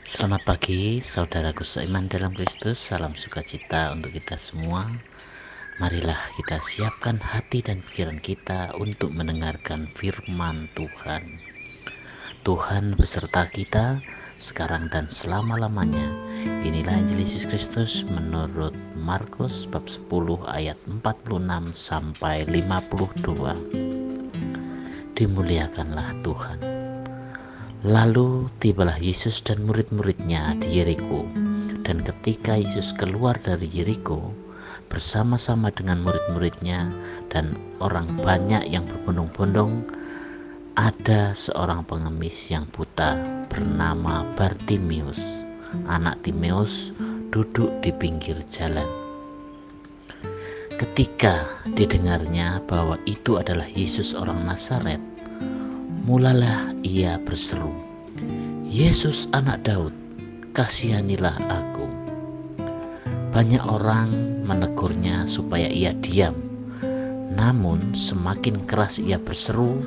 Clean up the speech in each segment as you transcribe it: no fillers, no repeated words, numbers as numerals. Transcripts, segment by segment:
Selamat pagi, saudaraku seiman dalam Kristus. Salam sukacita untuk kita semua. Marilah kita siapkan hati dan pikiran kita untuk mendengarkan firman Tuhan. Tuhan beserta kita sekarang dan selama-lamanya. Inilah Injil Yesus Kristus menurut Markus bab 10 ayat 46 sampai 52. Dimuliakanlah Tuhan. Lalu tibalah Yesus dan murid-muridnya di Yeriko. Dan ketika Yesus keluar dari Yeriko bersama-sama dengan murid-muridnya dan orang banyak yang berbondong-bondong, ada seorang pengemis yang buta bernama Bartimius, anak Timeus, duduk di pinggir jalan. Ketika didengarnya bahwa itu adalah Yesus orang Nazaret, mulalah ia berseru, "Yesus anak Daud, kasihanilah aku." Banyak orang menegurnya supaya ia diam. Namun semakin keras ia berseru,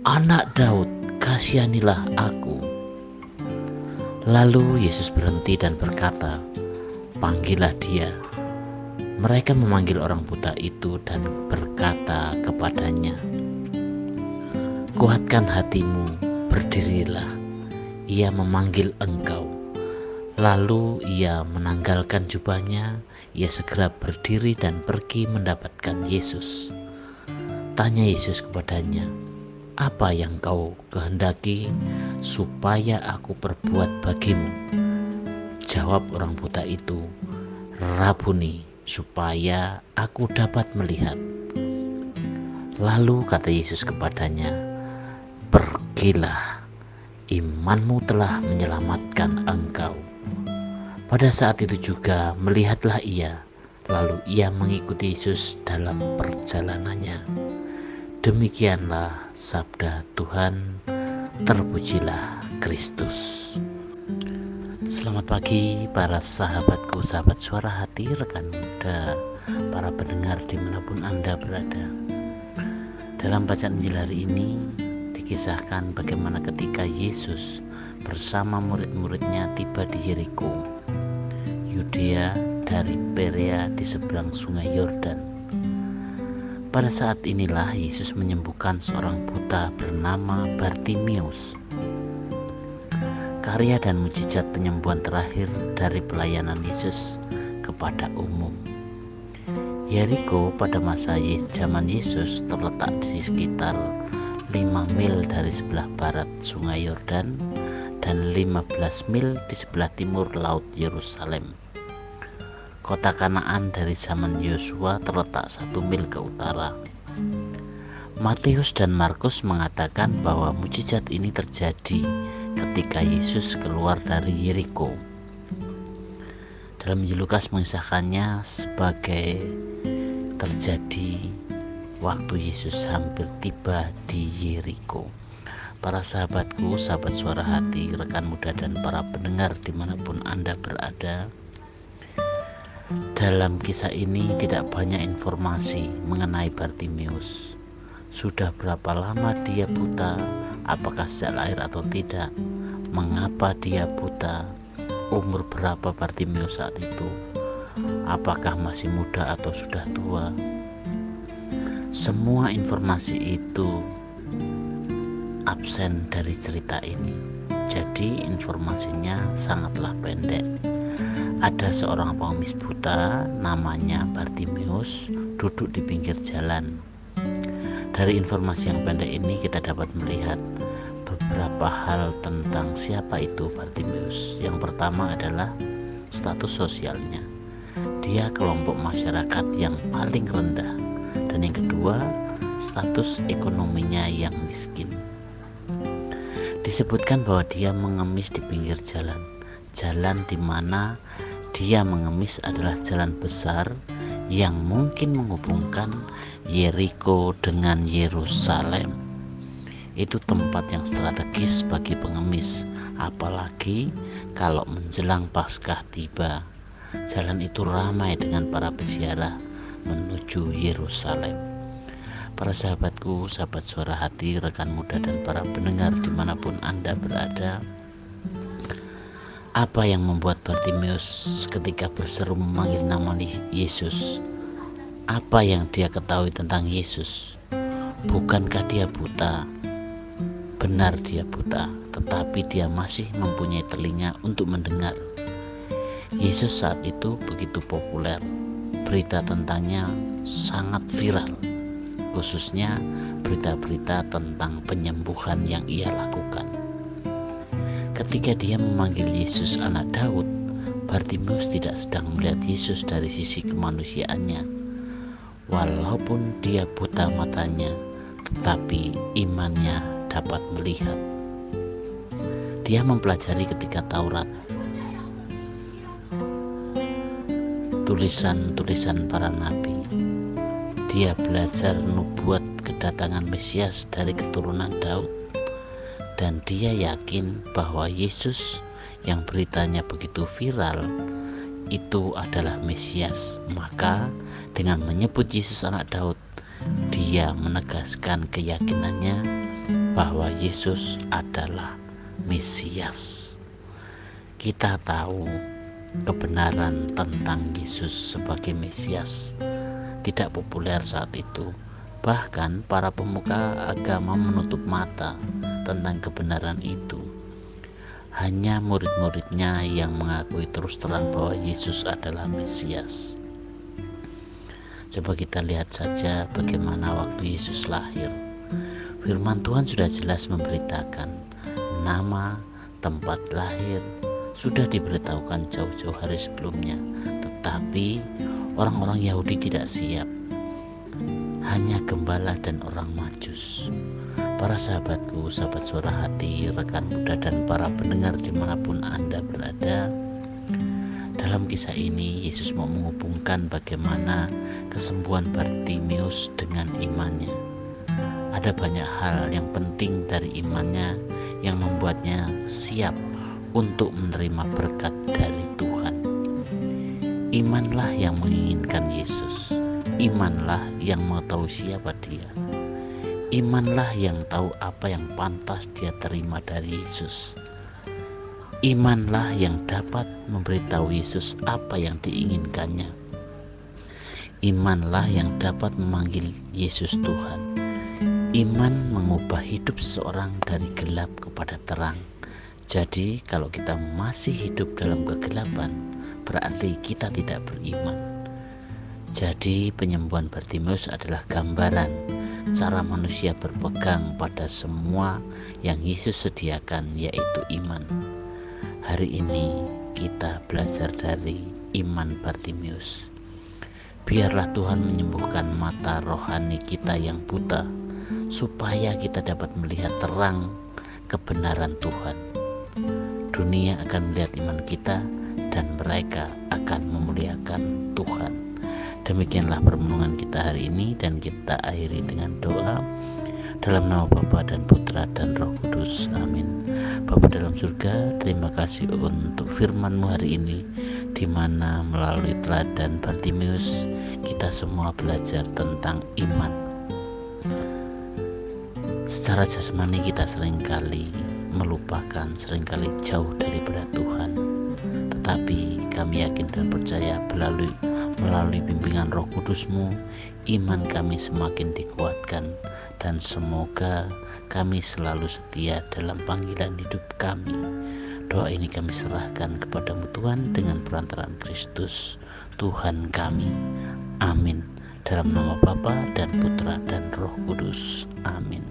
"Anak Daud, kasihanilah aku." Lalu Yesus berhenti dan berkata, "Panggillah dia." Mereka memanggil orang buta itu dan berkata kepadanya, "Kuatkan hatimu, berdirilah, ia memanggil engkau." Lalu ia menanggalkan jubahnya, ia segera berdiri dan pergi mendapatkan Yesus. Tanya Yesus kepadanya, "Apa yang kau kehendaki supaya aku perbuat bagimu?" Jawab orang buta itu, "Rabuni, supaya aku dapat melihat." Lalu kata Yesus kepadanya, "Pergilah, imanmu telah menyelamatkan engkau." Pada saat itu juga melihatlah ia, lalu ia mengikuti Yesus dalam perjalanannya. Demikianlah sabda Tuhan, terpujilah Kristus. Selamat pagi para sahabatku, sahabat suara hati, rekan muda, para pendengar dimanapun Anda berada. Dalam bacaan Injil hari ini dikisahkan bagaimana ketika Yesus bersama murid-muridnya tiba di Yeriko, Yudea dari Perea di seberang sungai Yordan. Pada saat inilah Yesus menyembuhkan seorang buta bernama Bartimius. Karya dan mujizat penyembuhan terakhir dari pelayanan Yesus kepada umum. Yeriko pada masa zaman Yesus terletak di sekitar 5 mil dari sebelah barat sungai Yordan dan 15 mil di sebelah timur laut Yerusalem. Kota Kanaan dari zaman Yosua terletak 1 mil ke utara. Matius dan Markus mengatakan bahwa mujizat ini terjadi ketika Yesus keluar dari Yeriko. Dalam Injil Lukas mengisahkannya sebagai terjadi waktu Yesus hampir tiba di Yeriko. Para sahabatku, sahabat suara hati, rekan muda dan para pendengar dimanapun Anda berada, dalam kisah ini tidak banyak informasi mengenai Bartimius. Sudah berapa lama dia buta? Apakah sejak lahir atau tidak? Mengapa dia buta? Umur berapa Bartimius saat itu? Apakah masih muda atau sudah tua? Semua informasi itu absen dari cerita ini. Jadi informasinya sangatlah pendek. Ada seorang pengemis buta namanya Bartimius duduk di pinggir jalan. Dari informasi yang pendek ini kita dapat melihat beberapa hal tentang siapa itu Bartimius. Yang pertama adalah status sosialnya. Dia kelompok masyarakat yang paling rendah. Dan yang kedua, status ekonominya yang miskin. Disebutkan bahwa dia mengemis di pinggir jalan. Jalan di mana dia mengemis adalah jalan besar yang mungkin menghubungkan Yeriko dengan Yerusalem. Itu tempat yang strategis bagi pengemis, apalagi kalau menjelang Paskah tiba. Jalan itu ramai dengan para peziarah menuju Yerusalem. Para sahabatku, sahabat suara hati, rekan muda dan para pendengar dimanapun Anda berada, Apa yang membuat Bartimeus ketika berseru memanggil nama Yesus? Apa yang dia ketahui tentang Yesus? Bukankah dia buta? Benar dia buta, tetapi dia masih mempunyai telinga untuk mendengar. Yesus saat itu begitu populer, berita tentangnya sangat viral, khususnya berita-berita tentang penyembuhan yang ia lakukan. Ketika dia memanggil Yesus anak Daud, Bartimeus tidak sedang melihat Yesus dari sisi kemanusiaannya. Walaupun dia buta matanya, tetapi imannya dapat melihat. Dia mempelajari ketika Taurat, tulisan-tulisan para nabi. Dia belajar nubuat kedatangan Mesias dari keturunan Daud, dan dia yakin bahwa Yesus yang beritanya begitu viral itu adalah Mesias. Maka dengan menyebut Yesus anak Daud, dia menegaskan keyakinannya bahwa Yesus adalah Mesias. Kita tahu kebenaran tentang Yesus sebagai Mesias tidak populer saat itu. Bahkan para pemuka agama menutup mata tentang kebenaran itu. Hanya murid-muridnya yang mengakui terus terang bahwa Yesus adalah Mesias. Coba kita lihat saja bagaimana waktu Yesus lahir. Firman Tuhan sudah jelas memberitakan nama, tempat lahir sudah diberitahukan jauh-jauh hari sebelumnya, tetapi orang-orang Yahudi tidak siap. Hanya gembala dan orang Majus. Para sahabatku, sahabat suara hati, rekan muda dan para pendengar dimanapun Anda berada, dalam kisah ini Yesus mau menghubungkan bagaimana kesembuhan Bartimeus dengan imannya. Ada banyak hal yang penting dari imannya yang membuatnya siap untuk menerima berkat dari Tuhan. Imanlah yang menginginkan Yesus. Imanlah yang mengetahui siapa dia. Imanlah yang tahu apa yang pantas dia terima dari Yesus. Imanlah yang dapat memberitahu Yesus apa yang diinginkannya. Imanlah yang dapat memanggil Yesus Tuhan. Iman mengubah hidup seseorang dari gelap kepada terang. Jadi kalau kita masih hidup dalam kegelapan, berarti kita tidak beriman. Jadi penyembuhan Bartimeus adalah gambaran cara manusia berpegang pada semua yang Yesus sediakan, yaitu iman. Hari ini kita belajar dari iman Bartimeus. Biarlah Tuhan menyembuhkan mata rohani kita yang buta, supaya kita dapat melihat terang kebenaran Tuhan. Dunia akan melihat iman kita dan mereka akan memuliakan Tuhan. Demikianlah permenungan kita hari ini, dan kita akhiri dengan doa. Dalam nama Bapa dan Putra dan Roh Kudus, amin. Bapa dalam surga, terima kasih untuk firman-Mu hari ini, di mana melalui teladan Bartimeus kita semua belajar tentang iman. Secara jasmani kita seringkali melupakan, seringkali jauh daripada Tuhan. Tetapi kami yakin dan percaya melalui bimbingan Roh Kudus-Mu, iman kami semakin dikuatkan, dan semoga kami selalu setia dalam panggilan hidup kami. Doa ini kami serahkan kepada-Mu Tuhan dengan perantaraan Kristus Tuhan kami. Amin. Dalam nama Bapa dan Putra dan Roh Kudus. Amin.